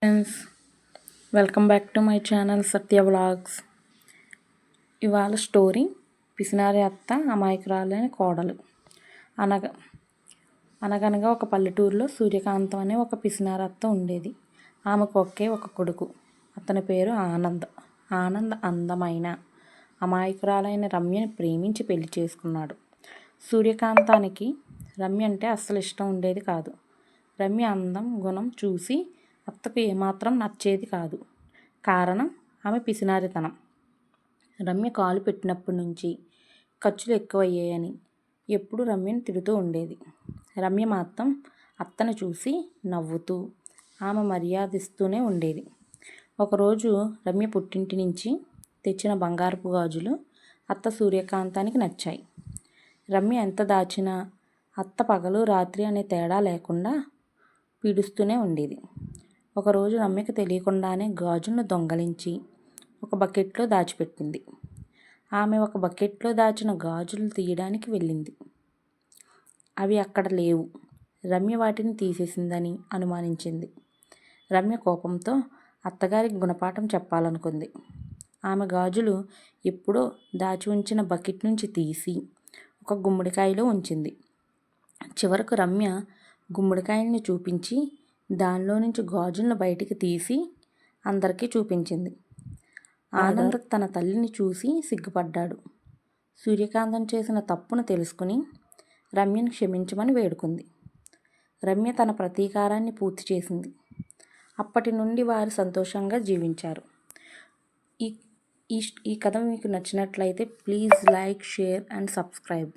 Friends, welcome back to my channel Satya vlogs. ఇవాళ story పిసినారి అత్త అమాయకురాలైన కోడలు. అనగనగా ఒక పల్లెటూరులో సూర్యకాంతం అనే ఒక పిసినారి అత్త ఉండేది. ఆమెకు ఒక కొడుకు. అతని పేరు ఆనంద్. అందమైన అమాయకురాలైన రమ్యని ప్రేమించి పెళ్లి చేసుకున్నాడు. సూర్యకాంతానికి రమ్య అంటే అస్సలు ఇష్టం ఉండేది కాదు. రమ్య అందం, గుణం చూసి అత్తకు ఏమాత్రం నచ్చేది కాదు. కారణం ఆమె పిసినారితనం. రమ్య కాలు పెట్టినప్పటి నుంచి ఖర్చులు ఎక్కువయ్యాయని ఎప్పుడు రమ్యను తిడుతూ ఉండేది. రమ్య మాత్రం అత్తను చూసి నవ్వుతూ ఆమె మర్యాదిస్తూనే ఉండేది. ఒకరోజు రమ్య పుట్టింటి నుంచి తెచ్చిన బంగారపు గాజులు అత్త సూర్యకాంతానికి నచ్చాయి. రమ్య ఎంత దాచినా అత్త పగలు రాత్రి అనే తేడా లేకుండా పీడిస్తూనే ఉండేది. ఒకరోజు రమ్యకు తెలియకుండానే గాజులను దొంగలించి ఒక బకెట్లో దాచిపెట్టింది. ఆమె ఒక బకెట్లో దాచిన గాజులు తీయడానికి వెళ్ళింది. అవి అక్కడ లేవు. రమ్య వాటిని తీసేసిందని అనుమానించింది. రమ్య కోపంతో అత్తగారికి గుణపాఠం చెప్పాలనుకుంది. ఆమె గాజులు ఎప్పుడో దాచి ఉంచిన బకెట్ నుంచి తీసి ఒక గుమ్మడికాయలో ఉంచింది. చివరకు రమ్య గుమ్మడికాయల్ని చూపించి దానిలో నుంచి గాజులను బయటికి తీసి అందరికీ చూపించింది. ఆనంద్ తన తల్లిని చూసి సిగ్గుపడ్డాడు. సూర్యకాంతం చేసిన తప్పును తెలుసుకుని రమ్యను క్షమించమని వేడుకుంది. రమ్య తన ప్రతీకారాన్ని పూర్తి చేసింది. అప్పటి నుండి వారు సంతోషంగా జీవించారు. ఈ కథ మీకు నచ్చినట్లయితే please like, share and subscribe.